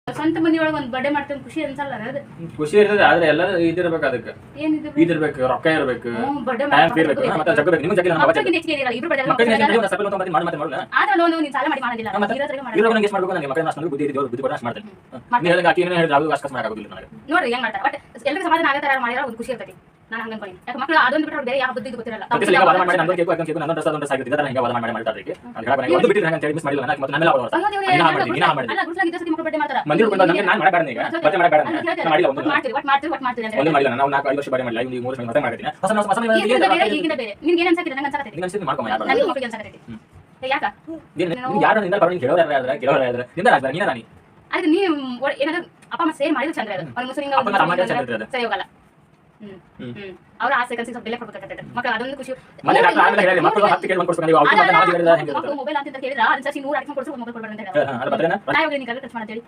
ಸ್ವಂತ ಮನಿಯೊಳಗೆ ಒಂದು ಬರ್ಡೇ ಮಾಡ್ತೀನಿ ಖುಷಿ ಅನ್ಸಲ್ಲ ಅದು ಖುಷಿ ಇರ್ತದೆ ಆದ್ರೆ ಎಲ್ಲ ಇದಿರ್ಬೇಕು ಅದಕ್ಕೆ ಇದಿರ್ಬೇಕು ರೊಕ್ಕ ಇರ್ಬೇಕು ಬರ್ಡೇ ಇರ್ಬೇಕು ಮತ್ತೆ ಜಗಬೇಕು ನಿಮ್ಗೆ ಜಗ್ಗಿಲ್ಲ ನಮ್ಮ ಮಕ್ಕಳಿಗೆ ಹೆಚ್ಚಿಗೆ ಇರಲ್ಲ ಇಬ್ರು ಬರ್ಡೇ ಮಕ್ಕಳಿಗೆ ಒಂದು ಸಪಲ್ ಅಂತ ಮಾಡಿ ಮಾಡೋಣ ಆದ್ರೆ ಲೋನ್ ನೀನು ಸಾಲ ಮಾಡಿ ಮಾಡೋದಿಲ್ಲ ಇರೋ ನಂಗೆ ಎಷ್ಟು ಮಾಡಬೇಕು ನನಗೆ ಮಕ್ಕಳನ್ನ ಅಷ್ಟು ಬುದ್ಧಿ ಇದೆ ಬುದ್ಧಿ ಕೊಟ್ಟು ಅಷ್ಟು ಮಾಡ್ತೇನೆ ನೀವು ಹೇಳಿದಾಗ ಆಕಿ ಏನೇ ಹೇಳಿದ್ರೆ ಅದು ಅಷ್ಟು ಮಾಡೋದಿಲ್ಲ ನನಗೆ ನೋಡ್ರಿ ಹೆಂಗ್ ಮಾಡ್ತಾರೆ ಬಟ್ ಎಲ್ಲರಿಗೂ ಸಮಾಧಾನ ಆಗೋ ತರ ಮಾಡಿದ್ರೆ ಒಂದು ಖುಷಿ ಇರ್ತೈತಿ ನಾನು ಹಂಗೆ ಅನ್ಕೊಂಡಿ ಯಾಕೆ ಮಕ್ಕಳು ಅದೊಂದು ಬಿಟ್ಟರೆ ಬೇರೆ ಯಾವ ಬುದ್ಧಿ ಗೊತ್ತಿರಲ್ಲ ವಾದ ಮಾಡಿ ನಂದು ಕೇಕು ಅದಕ್ಕೆ ನಂದು ಡ್ರೆಸ್ ಅದೊಂದು ಸಾಗಿತ್ತು ಇದನ್ನ ಹಿಂಗೆ ವಾದ ಮಾಡಿ ಮಾಡ್ತಾರೆ ಒಂದು ಬಿಟ್ಟಿದ್ರೆ ನಂಗೆ ಮಿಸ್ ಮಾಡಿಲ್ಲ ನಾನು ಮತ್ತೆ ನನ್ನೆಲ್ಲ ಅವರು ಅಲ್ಲ ಗುರುಸ್ಲಾಗಿ ಇದ್ದ ಸತಿ ಮಕ್ಕಳು ಬರ್ಡೇ ಮಾಡ್ತಾರೆ ಮಂದಿರ ಕೊಂಡು ನನಗೆ ನಾನು ಮಾಡಬೇಡ ಈಗ ಮತ್ತೆ ಮಾಡಬೇಡ ಮಾಡಿಲ್ಲ ಒಂದು ಮಾಡ್ತೀವಿ ಒಂದು ಮಾಡಿಲ್ಲ ನಾವು 4-5 ವರ್ಷ ಬರೀ ಮಾಡಿಲ್ಲ ಈಗ 3 ವರ್ಷ ಮತ್ತೆ ಮಾಡ್ತೀನಿ ಹೊಸ ಈಗಿನ ಬೇರೆ ನಿಮ್ಗೆ ಏನು ಅನ್ಸಕ್ಕಿದೆ ನಂಗೆ ಅನ್ಸಕತ್ತೈತಿ ಈಗ ಅನ್ಸಿದ್ದು ಮಾಡ್ಕೊ ಯಾರು ನನಗೆ ಮಕ್ಕಳಿಗೆ ಅನ್ಸಕತ್ತೈತಿ ಯಾಕ ಯಾರು ನಿಂದ ಬರೋಣ ಕೇಳೋರಾದ್ರೆ ನಿಂದ ರಾಜ ನೀನ ರಾಣಿ ಅದಕ್ಕೆ ನೀವು ಏನಾದ್ರು ಅಪ್ಪ ಅಮ್ಮ ಸೇರ್ ಮಾಡಿದ್ರೆ ಚಂದ್ರ ಅದು ಅವ್ರ ಮುಸ್ಲಿಂ ಸರಿ ಹೋಗಲ್ಲ ಅವ್ರ ಆಸೆ ಕನಸಿಗೆ ಸ್ವಲ್ಪ ಬೆಲೆ ಕೊಡ್ಬೇಕಾಗ್ತದೆ ಮಕ್ಕಳು ಅದೊಂದು ಖುಷಿ ಮೊಬೈಲ್ ಅಂತ ಹೇಳಿದ್ರೆ ಅದನ್ನ 100 ಅಡಿಕೆ ಕೊಡಿಸಿ ಮೊಬೈಲ್ ಕೊಡ್ಬಾರ್ದು ಅಂತ ಹೇಳಿ ಖರ್ಚು ಮಾಡ್ತೇಳಿ